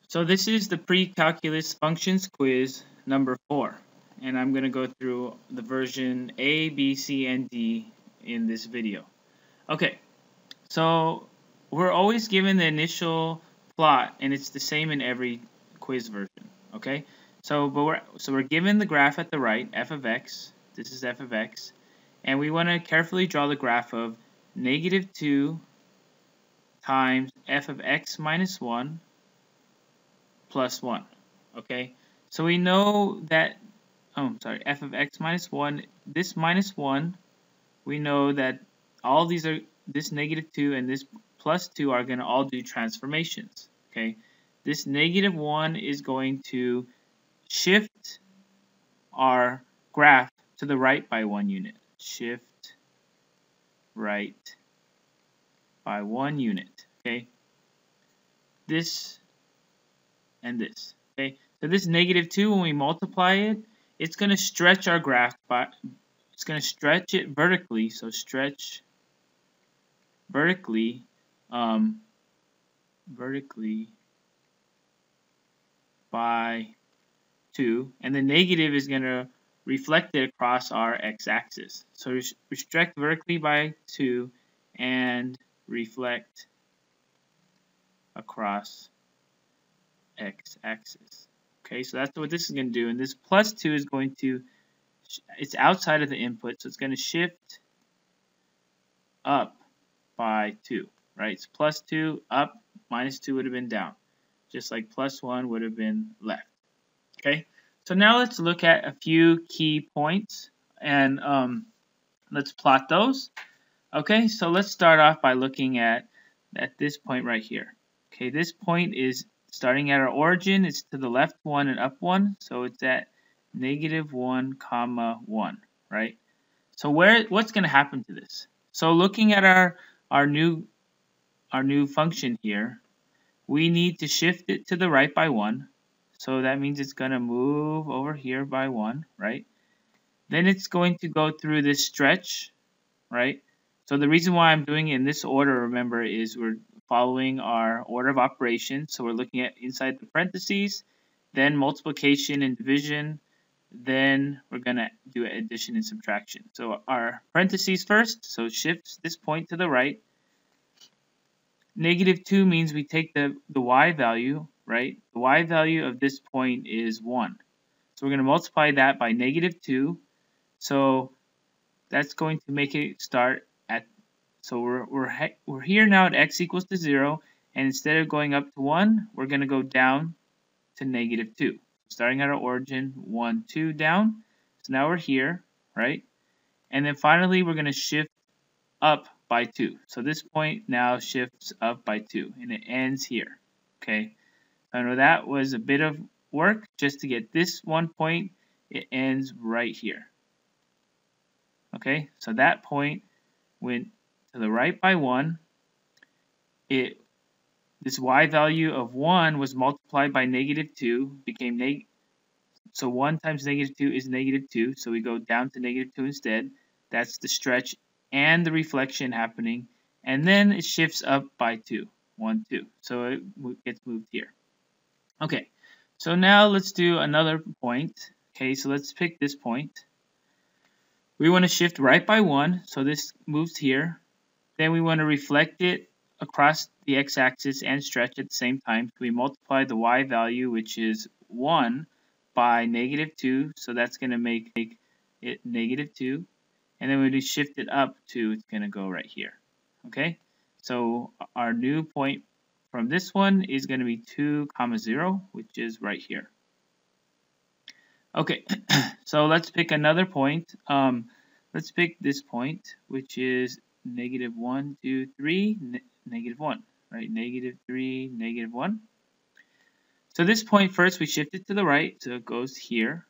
So this is the pre-calculus functions quiz number 4, and I'm going to go through the version A, B, C, and D in this video. Okay, so we're always given the initial plot, and it's the same in every quiz version. Okay, so we're given the graph at the right, f of x. This is f of x, and we want to carefully draw the graph of -2 times f of x minus 1 plus 1. Okay, so we know that, f of x minus 1, this minus 1, we know that all these are, this -2 and this plus 2 are going to all do transformations. Okay, this -1 is going to shift our graph to the right by 1 unit. Shift right by 1 unit. Okay, this and this. Okay, so this -2, when we multiply it, it's going to stretch our graph by, it's going to stretch it vertically. So stretch vertically, vertically by 2, and the negative is going to reflect it across our x-axis. So restrict vertically by 2 and reflect across x-axis. Okay, so that's what this is going to do, and this plus 2 is going to, it's outside of the input, so it's going to shift up by 2, right? So plus 2 up, minus 2 would have been down, just like plus 1 would have been left. Okay, so now let's look at a few key points, and let's plot those. Okay, so let's start off by looking at this point right here. Okay, this point is starting at our origin. It's to the left 1 and up 1, so it's at -1, comma 1, right? So what's going to happen to this? So looking at our new function here, we need to shift it to the right by 1. So that means it's going to move over here by 1, right? Then it's going to go through this stretch, right? So the reason why I'm doing it in this order, remember, is we're following our order of operations. So we're looking at inside the parentheses, then multiplication and division, then we're going to do addition and subtraction. So our parentheses first, so it shifts this point to the right. -2 means we take the y value, right? The y value of this point is 1. So we're going to multiply that by -2. So that's going to make it start at, so we're here now at x equals to 0, and instead of going up to 1, we're going to go down to -2. Starting at our origin, 1, 2 down. So now we're here, right? And then finally, we're going to shift up by 2. So this point now shifts up by 2, and it ends here. Okay, I know that was a bit of work just to get this one point. It ends right here. Okay, so that point went to the right by 1. This y value of 1 was multiplied by -2, became so 1 times -2 is -2, so we go down to -2 instead. That's the stretch and the reflection happening, and then it shifts up by 2, 1, 2, so it gets moved here. Okay, so now let's do another point. Okay, so let's pick this point. We want to shift right by 1, so this moves here. Then we want to reflect it across the x-axis and stretch at the same time. So we multiply the y value, which is 1, by -2, so that's going to make it -2. And then when we shift it up to, it's going to go right here. Okay, so our new point from this one is going to be 2, 0, which is right here. Okay, so let's pick another point. Let's pick this point, which is -1, 2, 3, -1, right? -3, -1. So this point first, we shift it to the right, so it goes here.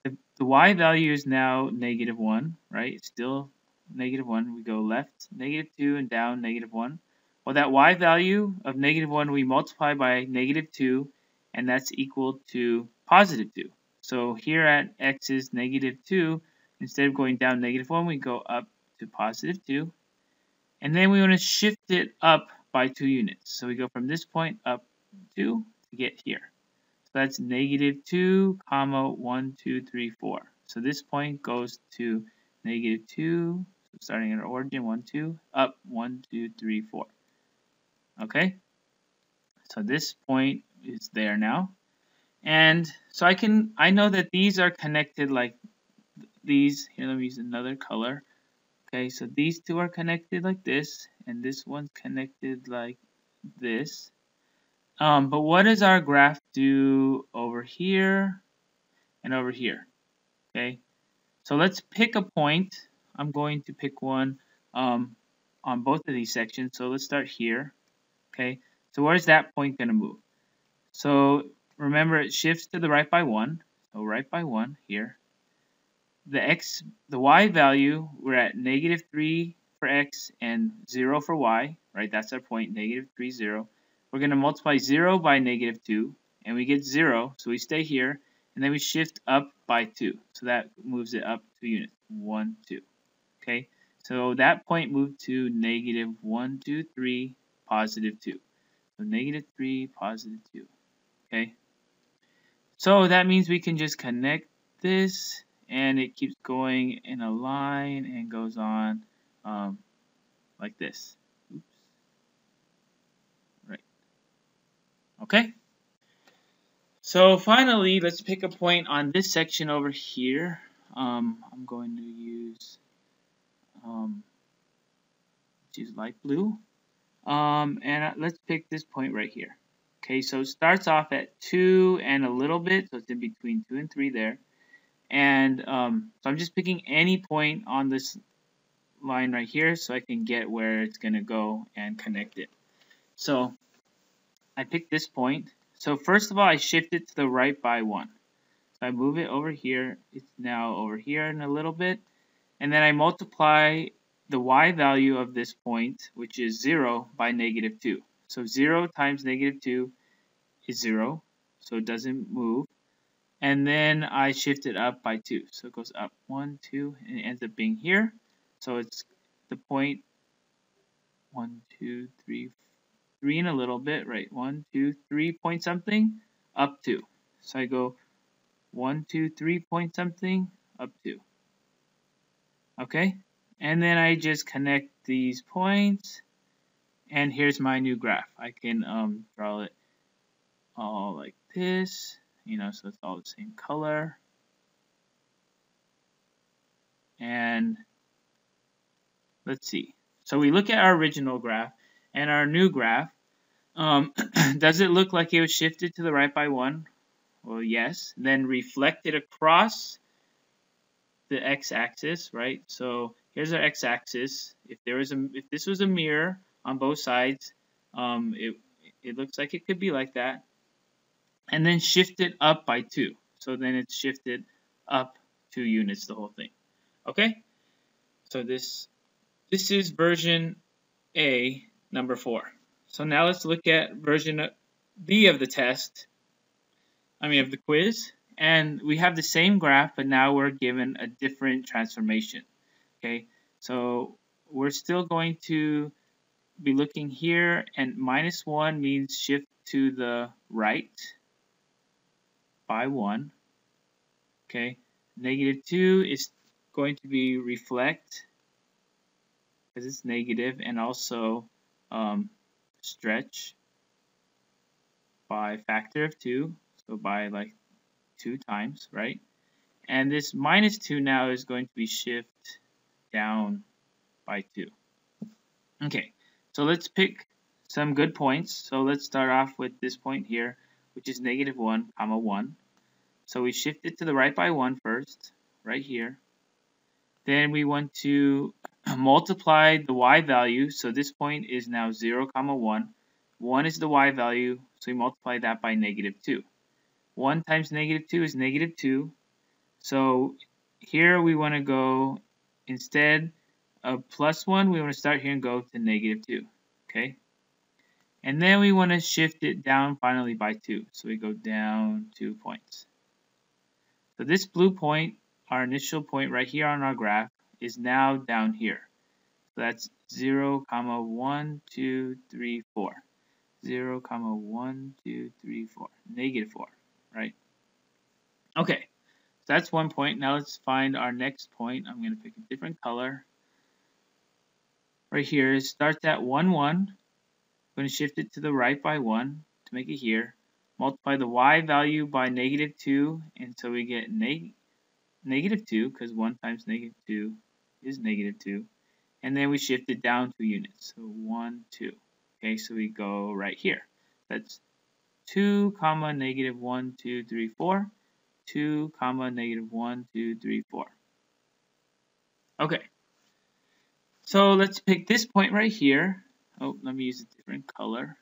The y value is now -1, right? It's still -1. We go left, -2, and down, -1. Well, that y value of -1 we multiply by -2, and that's equal to +2. So here at x is -2, instead of going down -1, we go up to +2. And then we want to shift it up by 2 units. So we go from this point up 2, to get here. So that's negative 2, comma 1, 2, 3, 4. So this point goes to negative 2, so starting at our origin, 1, 2, up 1, 2, 3, 4. Okay? So this point is there now. And so I know that these are connected like these. Here, let me use another color. Okay, so these two are connected like this, and this one's connected like this. But what does our graph do over here and over here? Okay, so let's pick a point. I'm going to pick one on both of these sections. So let's start here. Okay, so where's that point going to move? So remember, it shifts to the right by 1. So right by 1 here. The y value, we're at negative 3 for x and 0 for y, right? That's our point, negative 3, 0. We're going to multiply 0 by negative 2, and we get 0, so we stay here, and then we shift up by 2. So that moves it up 2 units, 1, 2. Okay, so that point moved to negative 1, 2, 3, positive 2. So negative 3, positive 2. Okay, so that means we can just connect this, and it keeps going in a line and goes on like this. Oops. Right. Okay. So finally, let's pick a point on this section over here. I'm going to use light blue. And let's pick this point right here. Okay, so it starts off at 2 and a little bit, so it's in between 2 and 3 there. And so I'm just picking any point on this line right here so I can get where it's going to go and connect it. So I picked this point. So first of all, I shift it to the right by 1. So I move it over here. It's now over here in a little bit. And then I multiply the y value of this point, which is 0, by negative 2. So 0 times negative 2 is 0, so it doesn't move. And then I shift it up by 2. So it goes up 1, 2, and it ends up being here. So it's the point 1, 2, 3, 3 and a little bit, right? 1, 2, 3 point something, up 2. So I go 1, 2, 3 point something, up 2. Okay? And then I just connect these points, and here's my new graph. I can draw it all like this, so it's all the same color. And let's see. So we look at our original graph and our new graph. Does it look like it was shifted to the right by 1? Well, yes. Then reflected across the x-axis, right? So here's our x-axis. If this was a mirror on both sides, it looks like it could be like that. And then shifted up by 2. So then it's shifted up 2 units, the whole thing. Okay? So this is version A, number 4. So now let's look at version B of the test. Of the quiz. And we have the same graph, but now we're given a different transformation. Okay? So we're still going to be looking here, and -1 means shift to the right by 1. Okay? -2 is going to be reflect, because it's negative, and also stretch by factor of 2, so by like 2 times, right? And this -2 now is going to be shift down by 2. Okay, so let's pick some good points. So let's start off with this point here, which is -1, 1. So we shift it to the right by 1 first, right here. Then we want to multiply the y value. So this point is now 0, 1. 1 is the y value, so we multiply that by -2. 1 times -2 is -2. So here we want to go, instead of +1, we want to start here and go to -2. Okay? And then we want to shift it down finally by 2. So we go down 2 points. So this blue point, our initial point right here on our graph, is now down here. So that's 0, 1, 2, 3, 4. 0, comma 1, 2, 3, 4. Negative 4, right? Okay, so that's one point. Now let's find our next point. I'm going to pick a different color. Right here, it starts at 1, 1. I'm going to shift it to the right by 1 to make it here. Multiply the y value by negative 2, and so we get negative 2, because 1 times negative 2 is negative 2. And then we shift it down 2 units, so 1, 2. Okay, so we go right here. That's 2, comma, negative 1, 2, 3, 4. 2, comma, negative 1, 2, 3, 4. Okay, so let's pick this point right here. Oh, let me use a different color.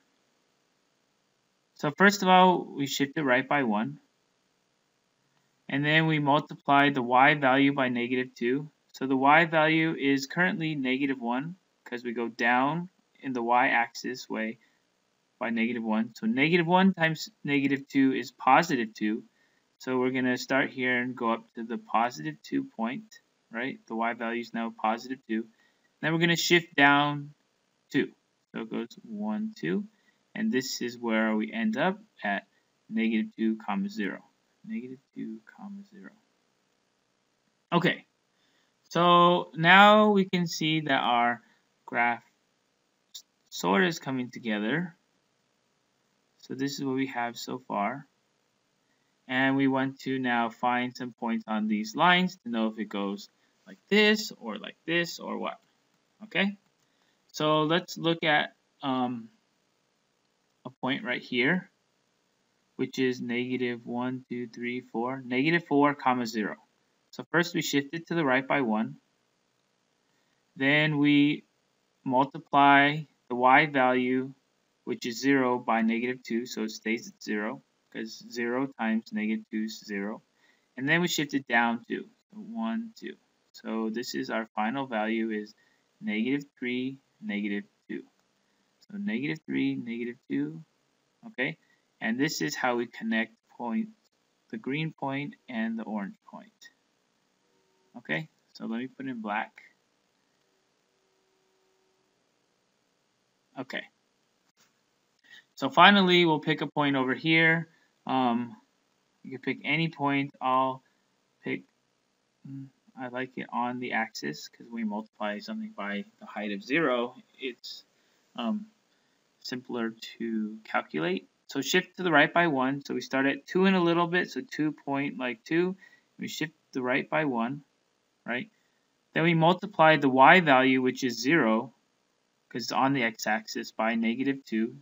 So first of all, we shift it right by 1. And then we multiply the y value by negative 2. So the y value is currently negative 1 because we go down in the y-axis way by negative 1. So negative 1 times negative 2 is positive 2. So we're going to start here and go up to the positive 2 point, right? The y value is now positive 2. Then we're going to shift down 2. So it goes 1, 2. And this is where we end up at negative 2, comma 0. Negative 2, comma 0. Okay, so now we can see that our graph sort of is coming together. So this is what we have so far. And we want to now find some points on these lines to know if it goes like this or what. Okay, so let's look at a point right here, which is negative 1, 2, 3, 4, negative 4, comma 0. So first we shift it to the right by 1. Then we multiply the y value, which is 0, by negative 2, so it stays at 0, because 0 times negative 2 is 0. And then we shift it down 2, so 1, 2. So this is our final value is negative 3, negative 2. So negative 3, negative 2, okay? And this is how we connect points, the green point and the orange point. Okay, so let me put in black. Okay. So finally, we'll pick a point over here. You can pick any point. I'll pick, I like it on the axis, because when we multiply something by the height of 0, it's simpler to calculate. So shift to the right by 1. So we start at 2 and a little bit, so 2.2. We shift to the right by 1, right? Then we multiply the y value, which is 0, because it's on the x-axis, by negative 2.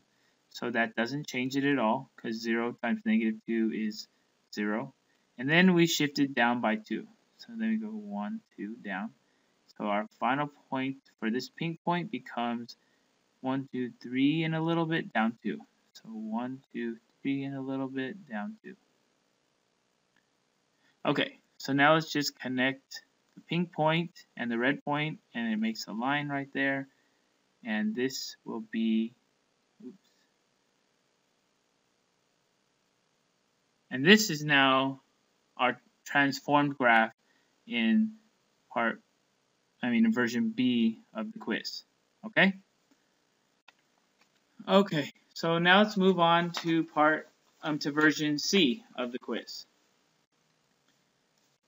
So that doesn't change it at all, because 0 times negative 2 is 0. And then we shift it down by 2. So then we go 1, 2, down. So our final point for this pink point becomes 1, 2, 3 and a little bit, down 2. So 1, 2, 3 and a little bit, down 2. Okay, so now let's just connect the pink point and the red point, and it makes a line right there. And this will be, and this is now our transformed graph in version B of the quiz. Okay? Okay, so now let's move on to version C of the quiz.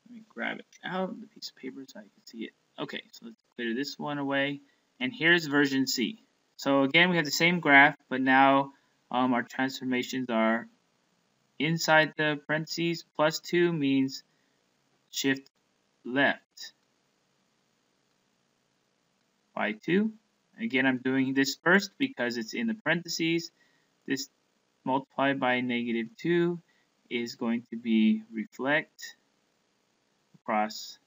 Let me grab it out, the piece of paper, so I can see it. Okay, so let's clear this one away. And here's version C. So again, we have the same graph, but now our transformations are inside the parentheses. Plus 2 means shift left by 2. Again, I'm doing this first because it's in the parentheses. This multiplied by negative 2 is going to be reflect across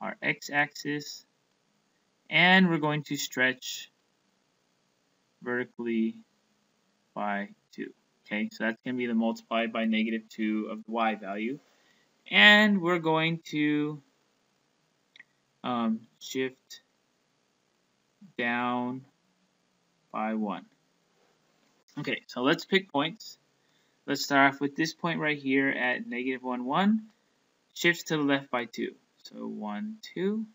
our x-axis, and we're going to stretch vertically by 2. Okay, so that's going to be the multiplied by negative 2 of the y value. And we're going to shift down by 1. Okay, so let's pick points. Let's start off with this point right here at negative 1, 1. Shifts to the left by 2. So 1, 2.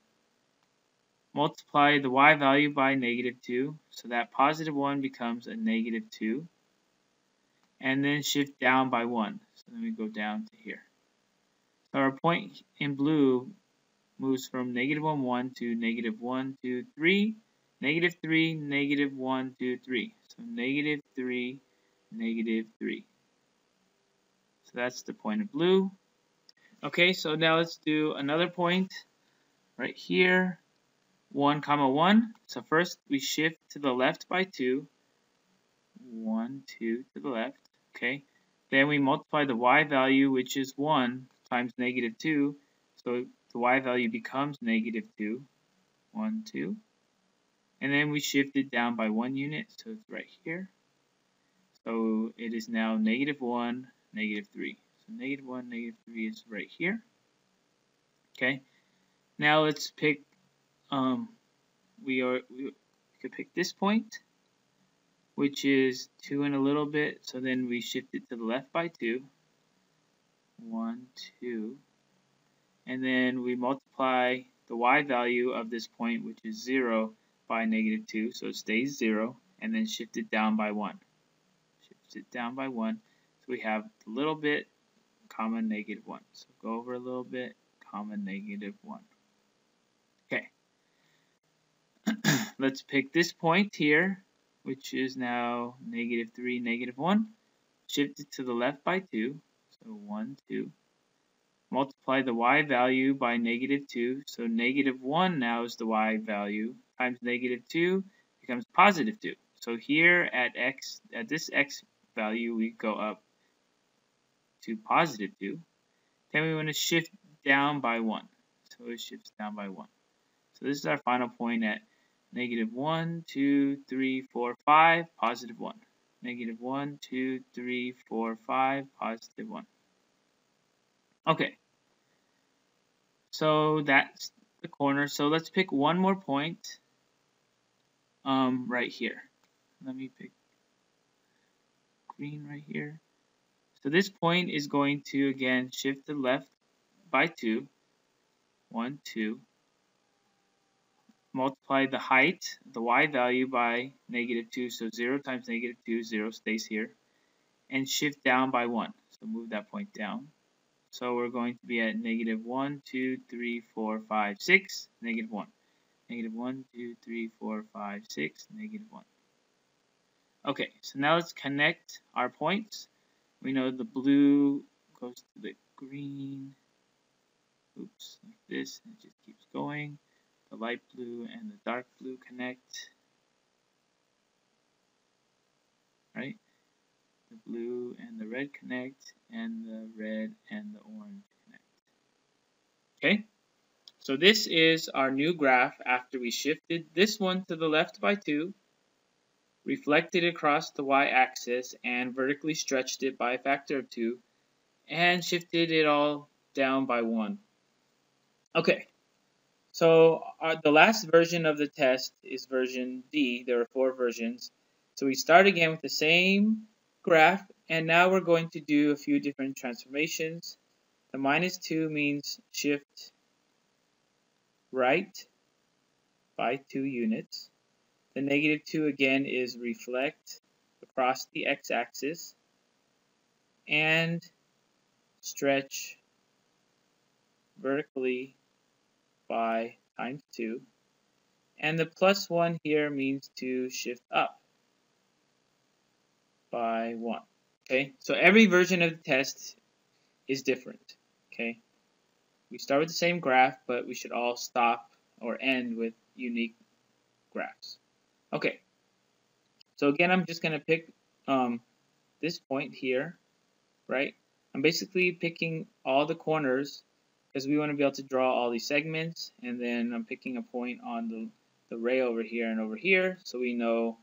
multiply the y value by -2, so that +1 becomes a -2, and then shift down by 1. So then we go down to here. So our point in blue moves from -1, 1 to -1, 2, 3, -3, -1, 2, 3. So -3, -3. So that's the point of blue. Okay, so now let's do another point right here, 1, 1. So first we shift to the left by 2, 1, 2 to the left, okay. Then we multiply the y value, which is 1 times -2, so the y value becomes -2, 1, 2. And then we shift it down by 1 unit, so it's right here. So it is now -1, -3. So -1, -3 is right here. Okay. Now let's pick. We could pick this point, which is 2 and a little bit. So then we shift it to the left by 2. 1, 2. And then we multiply the y value of this point, which is 0, by -2, so it stays 0, and then shift it down by 1. Shift it down by 1, so we have a little bit, comma, -1. So go over a little bit, comma, -1. Okay. Let's pick this point here, which is now -3, -1. Shift it to the left by 2, so 1, 2. Multiply the y value by -2, so -1 now is the y value, times -2 becomes +2. So here at this x value, we go up to +2. Then we want to shift down by 1. So it shifts down by 1. So this is our final point at -1, 2, 3, 4, 5, +1. -1, 2, 3, 4, 5, +1. Okay. So that's the corner. So let's pick one more point right here. Let me pick green right here. So this point is going to, again, shift to the left by 2. 1, 2. Multiply the height, the y value, by -2. So 0 times -2, 0 stays here. And shift down by 1. So move that point down. So we're going to be at -1, 2, 3, 4, 5, 6, -1. -1, 2, 3, 4, 5, 6, -1. Okay, so now let's connect our points. We know the blue goes to the green. Oops, like this, and it just keeps going. The light blue and the dark blue connect. Right? The blue and the red connect, and the red and the orange connect. Okay? So this is our new graph after we shifted this one to the left by 2, reflected across the y-axis, and vertically stretched it by a factor of 2, and shifted it all down by 1. Okay, so the last version of the test is version D. There are 4 versions. So we start again with the same graph, and now we're going to do a few different transformations. The -2 means shift right by 2 units. The -2 again is reflect across the x-axis and stretch vertically by times 2. And the +1 here means to shift up by 1. Okay, so every version of the test is different. Okay, we start with the same graph, but we should all stop or end with unique graphs. Okay, so again, I'm just going to pick this point here, right? I'm basically picking all the corners because we want to be able to draw all these segments, and then I'm picking a point on the ray over here and over here, so we know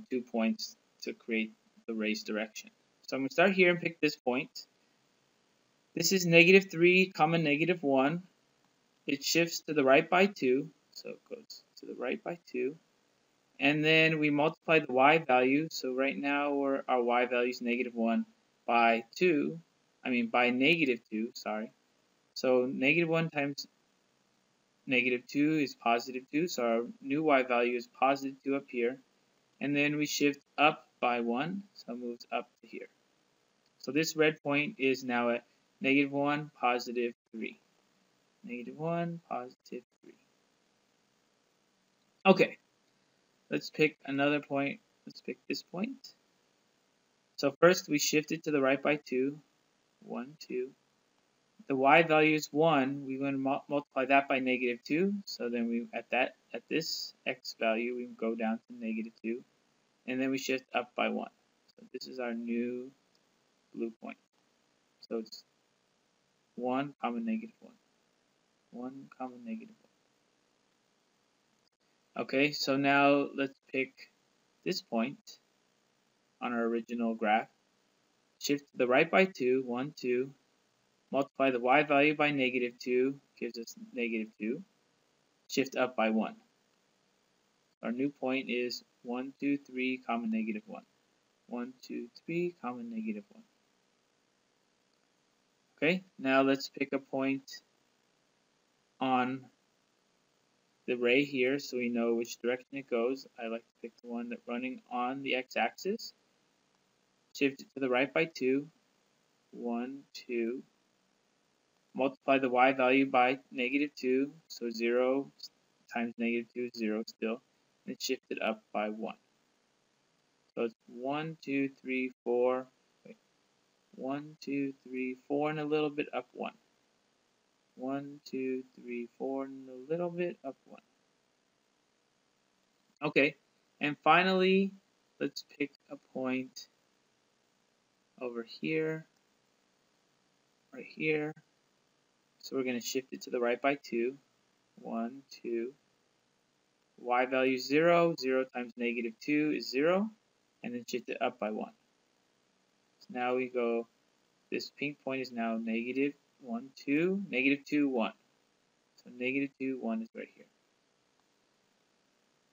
2 points to create the ray's direction. So I'm going to start here and pick this point. This is -3, -1. It shifts to the right by 2, so it goes to the right by 2. And then we multiply the y value. So right now our y value is -1 by 2. I mean by -2, sorry. So -1 times negative 2 is positive 2, so our new y value is positive 2 up here. And then we shift up by 1, so it moves up to here. So this red point is now at negative 1, positive 3. Negative 1, positive 3. Okay, let's pick another point. Let's pick this point. So first we shift it to the right by 2. 1, 2. The y value is 1. We're going to multiply that by negative 2. So then we at this x value, we go down to negative 2. And then we shift up by 1. So this is our new blue point. So it's 1, negative 1. 1, negative 1. Okay, so now let's pick this point on our original graph. Shift to the right by 2, 1, 2. Multiply the y value by negative 2, gives us negative 2. Shift up by 1. Our new point is 1, 2, 3, negative 1. 1, 2, 3, negative 1. Okay, now let's pick a point on the ray here so we know which direction it goes. I like to pick the one that's running on the x-axis. Shift it to the right by 2. 1, 2. Multiply the y value by negative 2, so 0 times negative 2 is 0 still, and shift it up by 1. So it's 1, 2, 3, 4, 1, 2, 3, 4, and a little bit up 1. 1, 2, 3, 4, and a little bit up 1. Okay, and finally, let's pick a point over here, right here. So we're going to shift it to the right by 2. 1, 2. Y value is 0. 0 times negative 2 is 0. And then shift it up by 1. So now we go, this pink point is now negative 1, 2. Negative 2, 1. So negative 2, 1 is right here.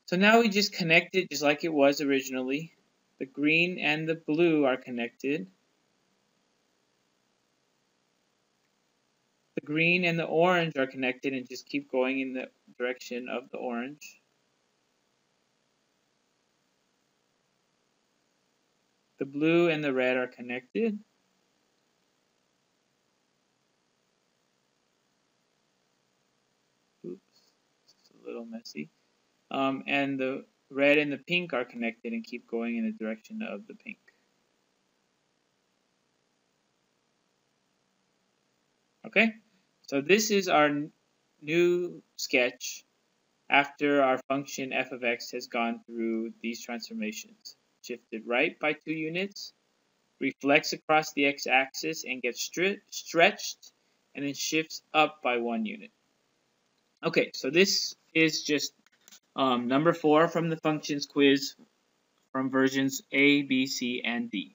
So now we just connect it just like it was originally. The green and the blue are connected. The green and the orange are connected and just keep going in the direction of the orange. The blue and the red are connected. Oops, it's a little messy. And the red and the pink are connected and keep going in the direction of the pink. Okay, so this is our new sketch after our function f of x has gone through these transformations. Shifted right by 2 units, reflects across the x-axis and gets stretched, and then shifts up by 1 unit. Okay, so this is just number 4 from the functions quiz from versions A, B, C, and D.